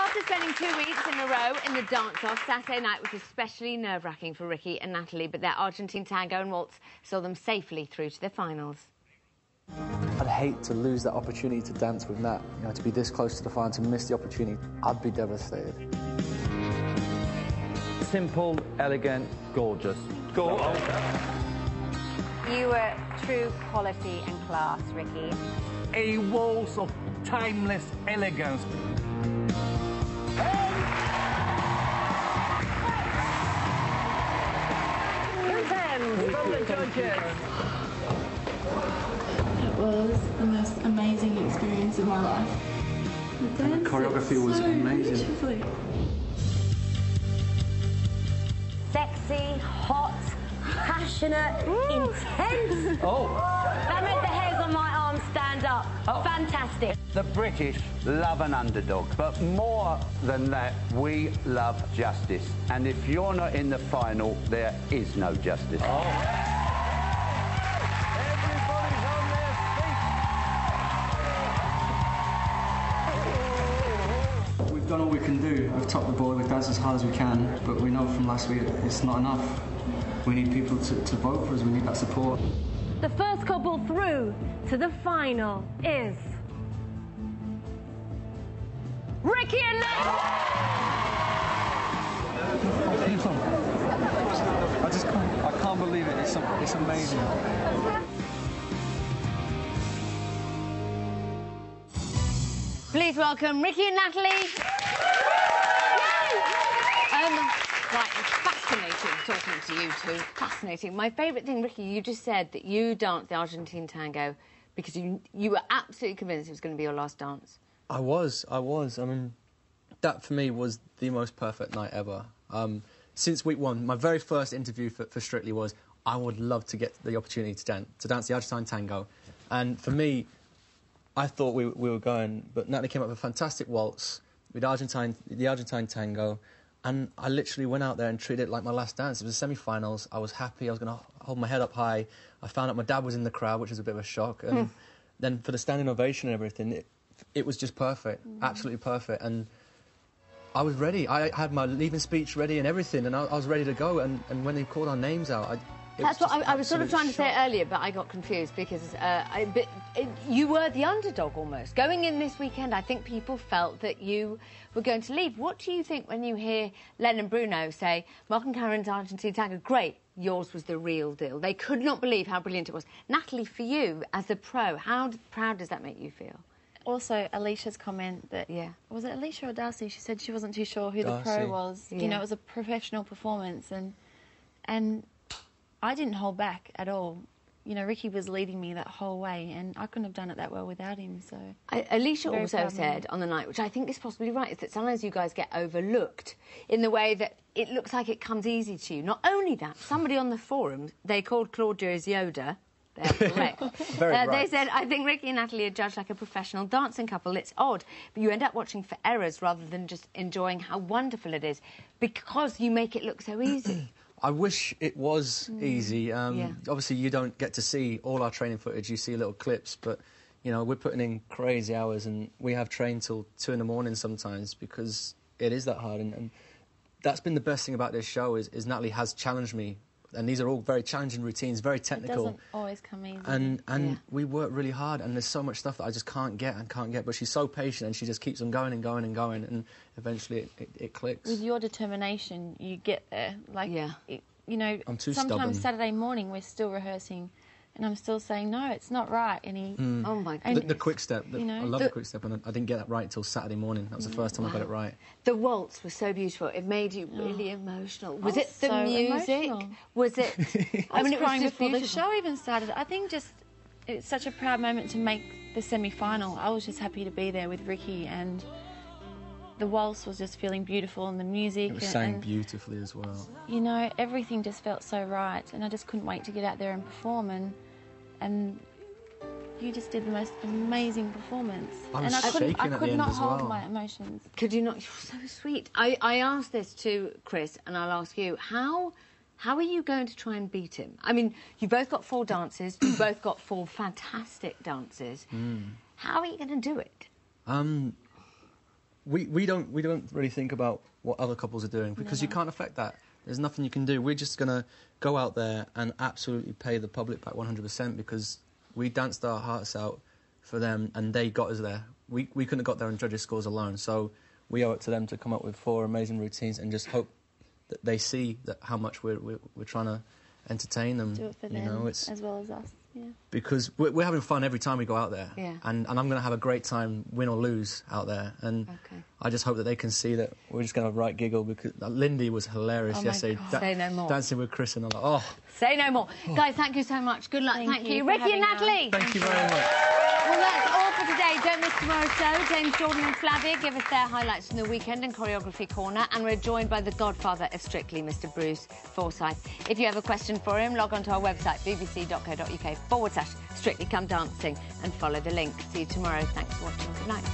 After spending 2 weeks in a row in the dance-off, Saturday night was especially nerve-wracking for Ricky and Natalie, but their Argentine tango and waltz saw them safely through to the finals. I'd hate to lose that opportunity to dance with Nat, you know, to be this close to the final, to miss the opportunity. I'd be devastated. Simple, elegant, gorgeous. Gorgeous. You were true quality and class, Ricky. A waltz of timeless elegance. From the judges. It was the most amazing experience of my life. The choreography was amazing. Beautifully. Sexy, hot, passionate, intense. Oh. That made the hairs on my arms stand up. Oh. Fantastic. The British love an underdog, but more than that, we love justice. And if you're not in the final, there is no justice. Oh. Everybody's on their feet. We've done all we can do. We've topped the board, we've danced as hard as we can, but we know from last week it's not enough. We need people to vote for us, we need that support. The first couple through to the final is Ricky and Natalie. I can't believe it. It's amazing. Please welcome Ricky and Natalie. Right, it's fascinating talking to you two. Fascinating. My favourite thing, Ricky, you just said that you danced the Argentine tango because you were absolutely convinced it was going to be your last dance. I was. I mean, that for me was the most perfect night ever. Since week one, my very first interview for Strictly was, I would love to get the opportunity to dance the Argentine tango. And for me, I thought we were going, but Natalie came up with a fantastic waltz with the Argentine tango, and I literally went out there and treated it like my last dance. It was the semi-finals. I was happy. I was going to hold my head up high. I found out my dad was in the crowd, which was a bit of a shock. And then for the standing ovation and everything, it was just perfect, absolutely perfect. And I was ready. I had my leaving speech ready and everything, and I was ready to go. And when they called our names out, That's what I was sort of trying to say earlier, but I got confused because you were the underdog almost. Going in this weekend, I think people felt that you were going to leave. What do you think when you hear Len and Bruno say, Mark and Karen's Argentine tango, great, yours was the real deal? They could not believe how brilliant it was. Natalie, for you, as a pro, how proud does that make you feel? Also, Alicia's comment that... Yeah. Was it Alicia or Darcy? She said she wasn't too sure who Darcy. the pro was. Yeah. You know, it was a professional performance, and I didn't hold back at all. You know, Ricky was leading me that whole way, and I couldn't have done it that well without him, so... Alicia also said on the night, which I think is possibly right, is that sometimes you guys get overlooked in the way that it looks like it comes easy to you. Not only that, somebody on the forum, they called Claudia's Yoda. They're correct. They said, I think Ricky and Natalie are judged like a professional dancing couple. It's odd, but you end up watching for errors rather than just enjoying how wonderful it is because you make it look so easy. I wish it was easy. Obviously, you don't get to see all our training footage. You see little clips, but, you know, we're putting in crazy hours and we have trained till 2 in the morning sometimes because it is that hard. And that's been the best thing about this show is Natalie has challenged me. And these are all very challenging routines, very technical. It doesn't always come easy. And we work really hard, and there's so much stuff that I just can't get. But she's so patient, and she just keeps on going and going and going, and eventually it clicks. With your determination, you get there. Like, you know, I'm too sometimes stubborn. Saturday morning we're still rehearsing, and I'm still saying, no, it's not right. And he... Oh, my goodness. The quick step. You know, I love the quick step, and I didn't get that right until Saturday morning. That was the first time I got it right. The waltz was so beautiful. It made you really emotional. Was it the so music? Emotional. Was it... I was it was crying just before the beautiful. show even started. I think just it's such a proud moment to make the semi-final. I was just happy to be there with Ricky, and the waltz was just feeling beautiful, and the music. It was sang beautifully as well. You know, everything just felt so right, and I just couldn't wait to get out there and perform, and you just did the most amazing perforance. I was and shaking I at the could end not as hold well. my emotions. Could you not? You're so sweet. I asked this to Chris, and I'll ask you, how are you going to try and beat him? I mean, you both got 4 dances, you both got 4 fantastic dances. How are you going to do it? we don't really think about what other couples are doing because you can't affect that. There's nothing you can do. We're just going to go out there and absolutely pay the public back 100% because we danced our hearts out for them and they got us there. We couldn't have got there on judges' scores alone, so we owe it to them to come up with 4 amazing routines and just hope that they see that how much we're trying to entertain them. Do it for them, as well as us. Yeah. Because we're having fun every time we go out there. Yeah. And I'm going to have a great time, win or lose, out there. And I just hope that they can see that we're just going to have a right giggle because Lindy was hilarious yesterday. Say no more. Dancing with Chris and I'm like, oh. Say no more. Guys, thank you so much. Good luck. Thank you. Ricky and Natalie. Thank you very much. Well, that's all for today. Don't miss tomorrow's show. James Jordan and Flavia give us their highlights from the weekend and Choreography Corner. And we're joined by the godfather of Strictly, Mr. Bruce Forsyth. If you have a question for him, log on to our website, bbc.co.uk/Strictly Come Dancing and follow the link. See you tomorrow. Thanks for watching. Good night.